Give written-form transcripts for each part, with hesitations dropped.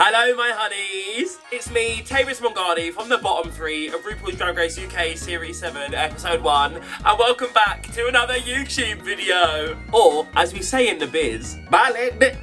Hello my honeys, it's me, Tayris Mongardi from the bottom 3 of RuPaul's Drag Race UK Series 7 Episode 1 and welcome back to another YouTube video. Or, as we say in the biz, BALEGDE.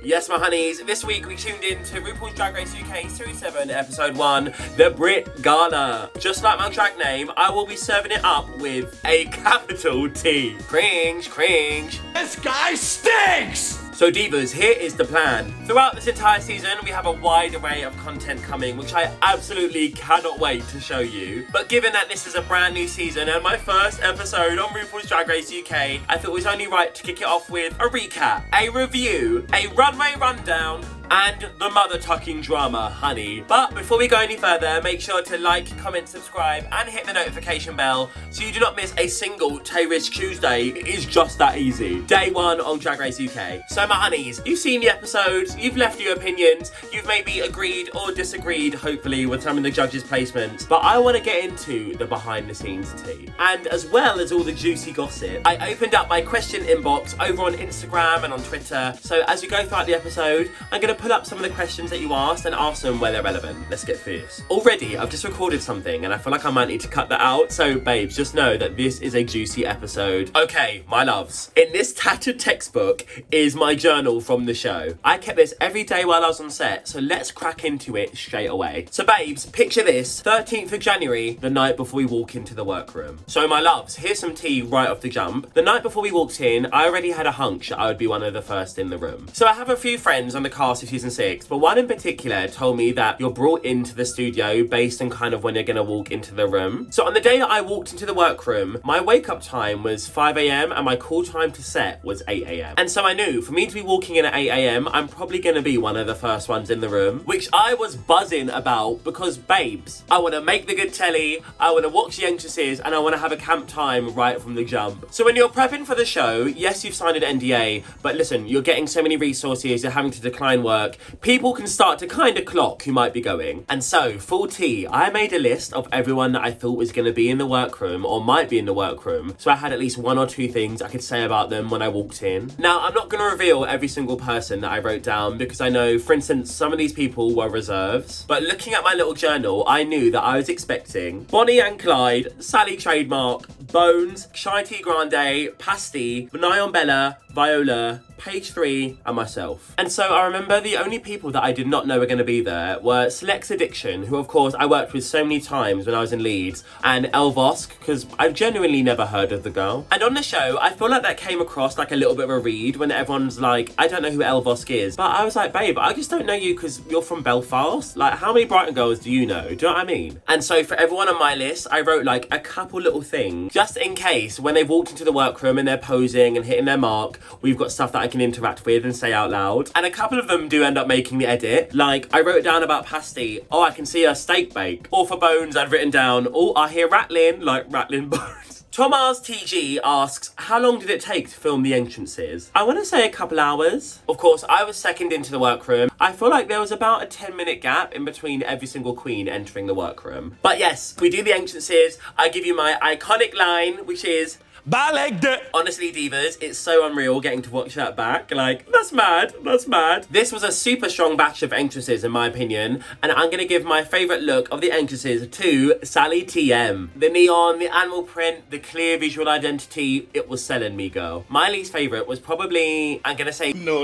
Yes my honeys, this week we tuned in to RuPaul's Drag Race UK Series 7 Episode 1, the BRIT Gala. Just like my drag name, I will be serving it up with a capital T. Cringe, cringe. This guy stinks! So divas, here is the plan. Throughout this entire season, we have a wide array of content coming, which I absolutely cannot wait to show you. But given that this is a brand new season and my first episode on RuPaul's Drag Race UK, I thought it was only right to kick it off with a recap, a review, a runway rundown, and the mother-tucking drama, honey. But before we go any further, make sure to like, comment, subscribe, and hit the notification bell so you do not miss a single Tayris Tuesday. It is just that easy. Day 1 on Drag Race UK. So my honeys, you've seen the episodes, you've left your opinions, you've maybe agreed or disagreed, hopefully, with some of the judges' placements, but I want to get into the behind-the-scenes tea. And as well as all the juicy gossip, I opened up my question inbox over on Instagram and on Twitter, so as we go throughout the episode, I'm going to pull up some of the questions that you asked and ask them where they're relevant. Let's get fierce. Already, I've just recorded something and I feel like I might need to cut that out, so babes, just know that this is a juicy episode. Okay, my loves. In this tattered textbook is my journal from the show. I kept this every day while I was on set, so let's crack into it straight away. So babes, picture this, 13th of January, the night before we walk into the workroom. So my loves, here's some tea right off the jump. The night before we walked in, I already had a hunch that I would be one of the first in the room. So I have a few friends on the cast of season 6, but one in particular told me that you're brought into the studio based on kind of when you're gonna walk into the room. So on the day that I walked into the workroom, my wake up time was 5 AM and my call time to set was 8 AM. And so I knew for me to be walking in at 8 AM, I'm probably gonna be one of the first ones in the room, which I was buzzing about because babes, I wanna make the good telly, I wanna watch the entrances, and I wanna have a camp time right from the jump. So when you're prepping for the show, yes, you've signed an NDA, but listen, you're getting so many resources, you're having to decline work, people can start to kind of clock who might be going. And so, full tea, I made a list of everyone that I thought was going to be in the workroom or might be in the workroom. So I had at least 1 or 2 things I could say about them when I walked in. Now, I'm not going to reveal every single person that I wrote down because I know, for instance, some of these people were reserves. But looking at my little journal, I knew that I was expecting Bonnie and Clyde, Sally Trademark, Bones, Shy T Grande, Pasty, Nion Bella, Viola, Page 3, and myself. And so I remember the only people that I did not know were going to be there were Lxke Addiction, who of course I worked with so many times when I was in Leeds, and Elvosk, because I've genuinely never heard of the girl. And on the show, I feel like that came across like a little bit of a read when everyone's like, I don't know who Elvosk is. But I was like, babe, I just don't know you because you're from Belfast. Like, how many Brighton girls do you know? Do you know what I mean? And so for everyone on my list, I wrote like a couple little things, just in case when they've walked into the workroom and they're posing and hitting their mark, we've got stuff that I can interact with and say out loud. And a couple of them do end up making the edit. Like, I wrote down about Pasty, oh, I can see her steak bake. Or for Bones, I'd written down, oh, I hear rattling, like rattling bones. Thomas TG asks, how long did it take to film the entrances? I want to say a couple hours. Of course, I was second into the workroom. I feel like there was about a 10-minute gap in between every single queen entering the workroom. But yes, we do the entrances. I give you my iconic line, which is, BALEGDE! Honestly, divas, it's so unreal getting to watch that back. Like, that's mad, that's mad. This was a super strong batch of entrances, in my opinion, and I'm gonna give my favourite look of the entrances to Sally TM. The neon, the animal print, the clear visual identity, it was selling me, girl. My least favourite was probably, I'm gonna say, no.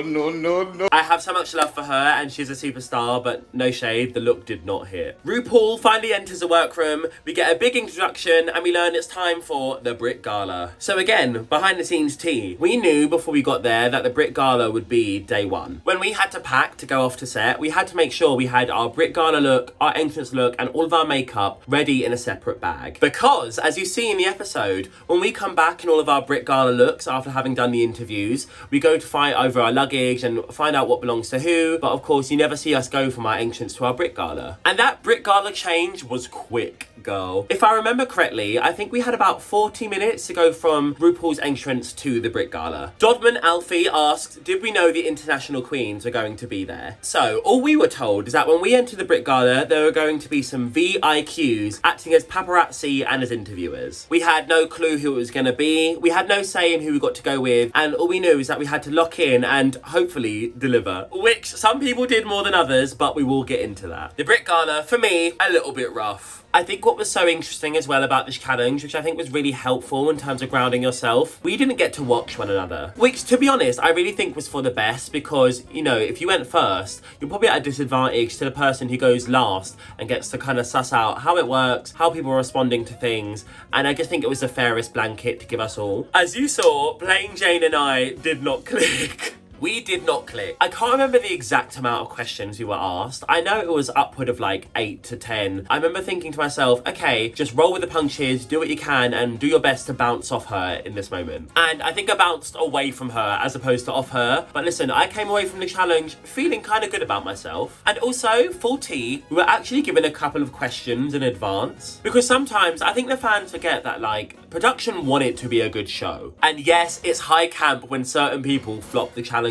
I have so much love for her, and she's a superstar, but no shade, the look did not hit. RuPaul finally enters the workroom, we get a big introduction, and we learn it's time for the BRIT Gala. So again, behind the scenes tea. We knew before we got there that the BRIT Gala would be day 1. When we had to pack to go off to set, we had to make sure we had our BRIT Gala look, our entrance look, and all of our makeup ready in a separate bag. Because, as you see in the episode, when we come back in all of our BRIT Gala looks after having done the interviews, we go to fight over our luggage and find out what belongs to who, but of course you never see us go from our entrance to our BRIT Gala. And that BRIT Gala change was quick. girl. If I remember correctly, I think we had about 40 minutes to go from RuPaul's entrance to the Brick Gala. Dodman Alfie asked, did we know the international queens were going to be there? So, all we were told is that when we entered the Brick Gala, there were going to be some VIQs acting as paparazzi and as interviewers. We had no clue who it was going to be. We had no say in who we got to go with. And all we knew is that we had to lock in and hopefully deliver. Which some people did more than others, but we will get into that. The Brick Gala, for me, a little bit rough. I think what was so interesting as well about this challenge, which I think was really helpful in terms of grounding yourself, we didn't get to watch one another. Which, to be honest, I really think was for the best because, you know, if you went first, you're probably at a disadvantage to the person who goes last and gets to kind of suss out how it works, how people are responding to things, and I just think it was the fairest blanket to give us all. As you saw, Plain Jane and I did not click. We did not click. I can't remember the exact amount of questions we were asked. I know it was upward of like 8 to 10. I remember thinking to myself, okay, just roll with the punches, do what you can, and do your best to bounce off her in this moment. And I think I bounced away from her as opposed to off her. But listen, I came away from the challenge feeling kind of good about myself. And also, full tea, we were actually given a couple of questions in advance. Because sometimes I think the fans forget that like, production want it to be a good show. And yes, it's high camp when certain people flop the challenges,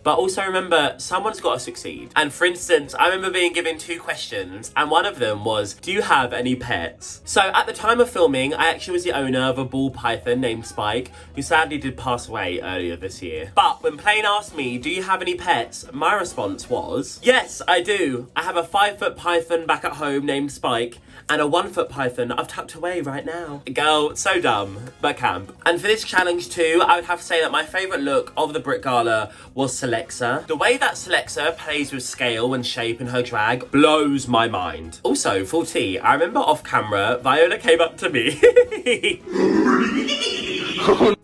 but also remember, someone's got to succeed. And for instance, I remember being given 2 questions, and one of them was, do you have any pets? So at the time of filming, I actually was the owner of a ball python named Spike, who sadly did pass away earlier this year. But when Plain asked me, do you have any pets? My response was, yes, I do. I have a 5-foot python back at home named Spike, and a 1-foot python I've tucked away right now. Girl, so dumb, but camp. And for this challenge too, I would have to say that my favourite look of the Brick Gala was Lxke. The way that Lxke plays with scale and shape in her drag blows my mind. Also, full tea, I remember off camera, Viola came up to me.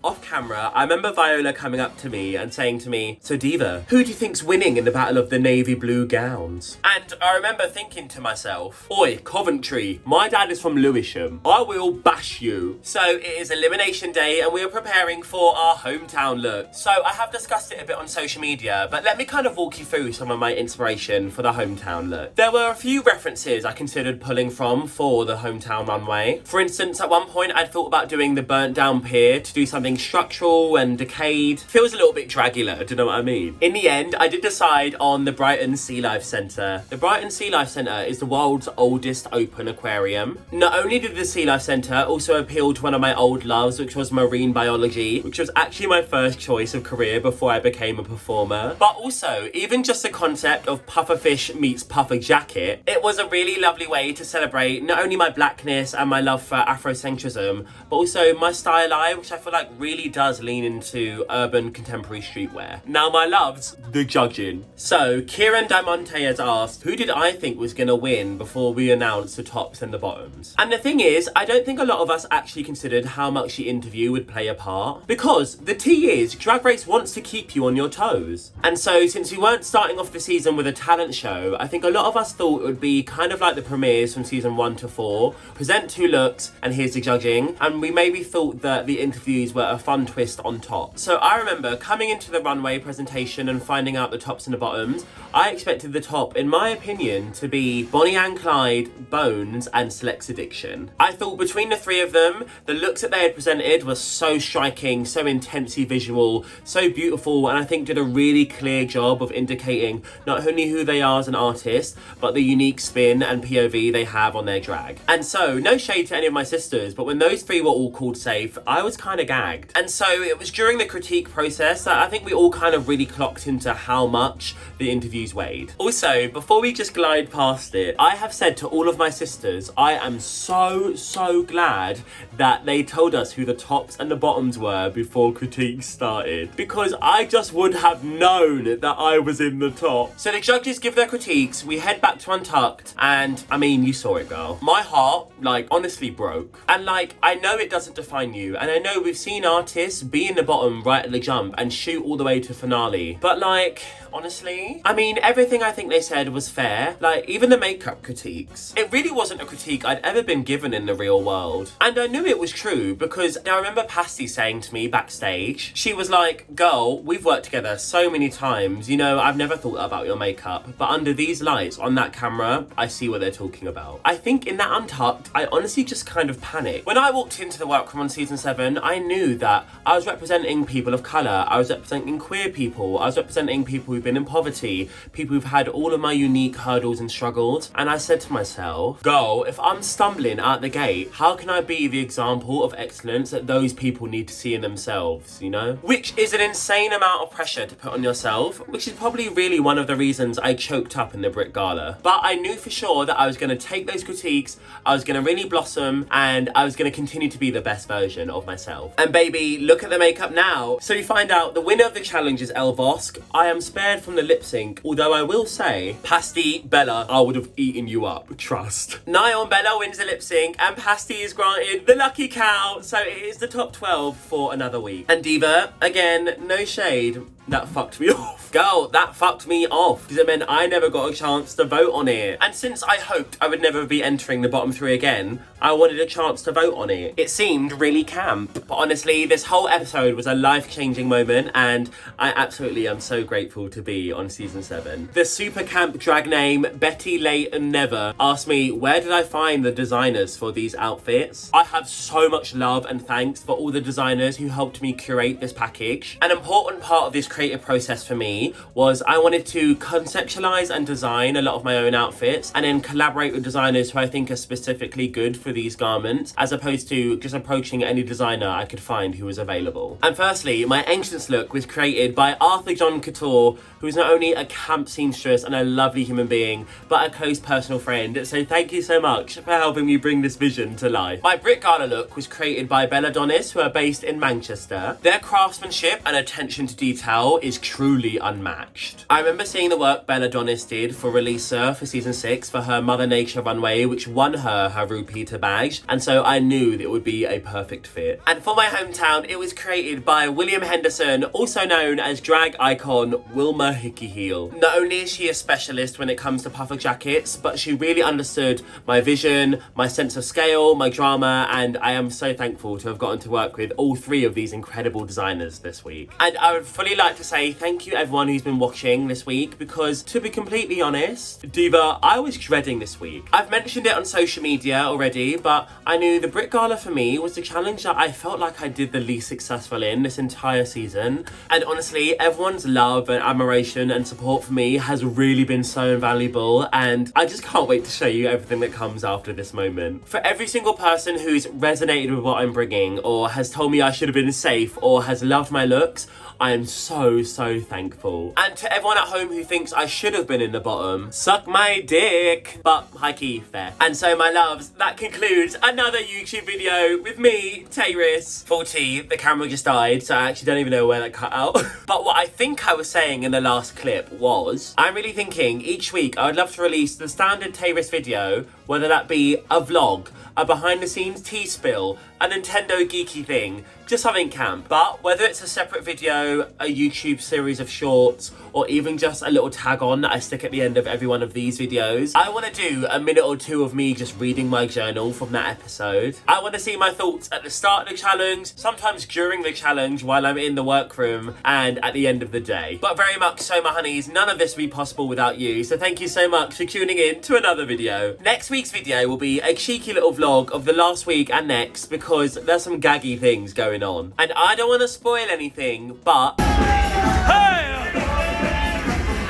Off camera, I remember Viola coming up to me and saying to me, so Diva, who do you think's winning in the battle of the navy blue gowns? And I remember thinking to myself, oi, Coventry, my dad is from Lewisham. I will bash you. So it is elimination day and we are preparing for our hometown look. So I have discussed it a bit on social media, but let me kind of walk you through some of my inspiration for the hometown look. There were a few references I considered pulling from for the hometown runway. For instance, at one point I'd thought about doing the burnt down pier to do something structural and decayed. Feels a little bit Dragula, do you know what I mean? In the end, I did decide on the Brighton Sea Life Centre. The Brighton Sea Life Centre is the world's oldest open aquarium. Not only did the Sea Life Centre also appeal to one of my old loves, which was marine biology, which was actually my first choice of career before I became a performer, but also, even just the concept of pufferfish meets puffer jacket, it was a really lovely way to celebrate not only my blackness and my love for Afrocentrism, but also my style eye, which I feel like really does lean into urban contemporary streetwear. Now my loves, the judging. So Kieran Diamante has asked, who did I think was gonna win before we announced the tops and the bottoms? And the thing is, I don't think a lot of us actually considered how much the interview would play a part, because the tea is, Drag Race wants to keep you on your toes. And so since we weren't starting off the season with a talent show, I think a lot of us thought it would be kind of like the premieres from season 1 to 4, present 2 looks and here's the judging, and we maybe thought that the interviews were a fun twist on top. So I remember coming into the runway presentation and finding out the tops and the bottoms, I expected the top, in my opinion, to be Bonnie and Clyde, Bones and Selects Addiction. I thought between the 3 of them, the looks that they had presented were so striking, so intensely visual, so beautiful, and I think did a really clear job of indicating not only who they are as an artist, but the unique spin and POV they have on their drag. And so, no shade to any of my sisters, but when those 3 were all called safe, I was kind of gagged. And so it was during the critique process that I think we all kind of really clocked into how much the interviews weighed. Also, before we just glide past it, I have said to all of my sisters, I am so glad that they told us who the tops and the bottoms were before critiques started, because I just would have known that I was in the top. So the judges give their critiques, we head back to Untucked, and I mean, you saw it, girl. My heart, like, honestly broke. And like, I know it doesn't define you, and I know we've seen artists be in the bottom right at the jump and shoot all the way to finale. But like, honestly, I mean, everything I think they said was fair. Like, even the makeup critiques. It really wasn't a critique I'd ever been given in the real world. And I knew it was true because I remember Pasty saying to me backstage, she was like, girl, we've worked together so many times, you know, I've never thought about your makeup, but under these lights on that camera, I see what they're talking about. I think in that Untucked, I honestly just kind of panicked. When I walked into the Workroom on season 7, I knew that I was representing people of colour, I was representing queer people, I was representing people who've been in poverty, people who've had all of my unique hurdles and struggles, and I said to myself, girl, if I'm stumbling out the gate, how can I be the example of excellence that those people need to see in themselves, you know? Which is an insane amount of pressure to put on yourself, which is probably really one of the reasons I choked up in the Brick Gala. But I knew for sure that I was going to take those critiques, I was going to really blossom, and I was going to continue to be the best version of myself. And baby, look at the makeup now. So you find out the winner of the challenge is El Vosk. I am spared from the lip sync, although I will say, Pasty, Bella, I would have eaten you up, trust. Nyon Bella wins the lip sync, and Pasty is granted the lucky cow, so it is the top 12 for another week. And Diva, again, no shade, that fucked me off. Girl, that fucked me off, because it meant I never got a chance to vote on it. And since I hoped I would never be entering the bottom 3 again, I wanted a chance to vote on it. It seemed really camp. But honestly, this whole episode was a life-changing moment, and I absolutely am so grateful to be on season 7. The super camp drag name, Betty Late and Never, asked me, where did I find the designers for these outfits? I have so much love and thanks for all the designers who helped me curate this package. An important part of this creative process for me was I wanted to conceptualize and design a lot of my own outfits and then collaborate with designers who I think are specifically good for these garments, as opposed to just approaching any designer I could find who was available. And firstly, my entrance look was created by Arthut Couture, who is not only a camp seamstress and a lovely human being, but a close personal friend. So thank you so much for helping me bring this vision to life. My Brick Gala look was created by Belladonis, who are based in Manchester. Their craftsmanship and attention to detail is truly unmatched. I remember seeing the work Belladonis did for Releaser for season 6 for her Mother Nature runway, which won her Repeater badge, and so I knew that it would be a perfect fit. And for my hometown, it was created by William Henderson, also known as drag icon Wilma Hickey Heel. Not only is she a specialist when it comes to puffer jackets, but she really understood my vision, my sense of scale, my drama, and I am so thankful to have gotten to work with all 3 of these incredible designers this week. And I would fully like to say thank you everyone who's been watching this week, because to be completely honest, Diva, I was dreading this week. I've mentioned it on social media already, but I knew the Brick Gala for me was the challenge that I felt like I did the least successful in this entire season. And honestly, everyone's love and admiration and support for me has really been so invaluable, and I just can't wait to show you everything that comes after this moment. For every single person who's resonated with what I'm bringing, or has told me I should have been safe, or has loved my looks, I am so thankful. And to everyone at home who thinks I should have been in the bottom, suck my dick. But high key, fair. And so my loves, that concludes another YouTube video with me, Tayris. 40, the camera just died, so I actually don't even know where that cut out. But what I think I was saying in the last clip was, I'm really thinking each week I would love to release the standard Tayris video, whether that be a vlog, a behind the scenes tea spill, a Nintendo geeky thing, just something camp. But whether it's a separate video, a YouTube series of shorts, or even just a little tag on that I stick at the end of every one of these videos, I want to do a minute or 2 of me just reading my journal from that episode. I want to see my thoughts at the start of the challenge, sometimes during the challenge while I'm in the workroom, and at the end of the day. But very much so, my honeys, none of this would be possible without you, so thank you so much for tuning in to another video. Next week's video will be a cheeky little vlog of the last week and next, because there's some gaggy things going on. And I don't want to spoil anything, but... Hey!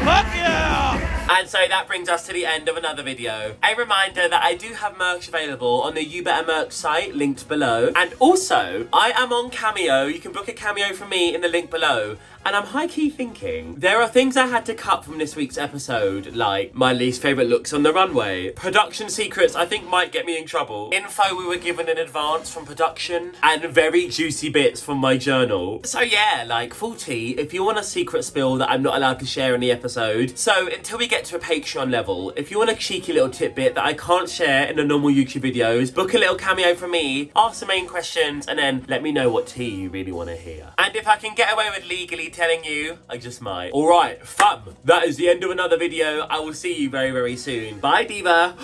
Fuck yeah! And so that brings us to the end of another video. A reminder that I do have merch available on the You Better merch site, linked below. And also, I am on Cameo. You can book a Cameo from me in the link below. And I'm high-key thinking, there are things I had to cut from this week's episode, like my least favourite looks on the runway. Production secrets I think might get me in trouble. Info we were given in advance from production, and very juicy bits from my journal. So yeah, like, full tea, if you want a secret spill that I'm not allowed to share in the episode. So until we get to a Patreon level, if you want a cheeky little tidbit that I can't share in the normal YouTube videos, book a little cameo from me, ask the main questions, and then let me know what tea you really want to hear. And if I can get away with legally telling you, I just might. Alright, fam, that is the end of another video. I will see you very, very soon. Bye, Diva.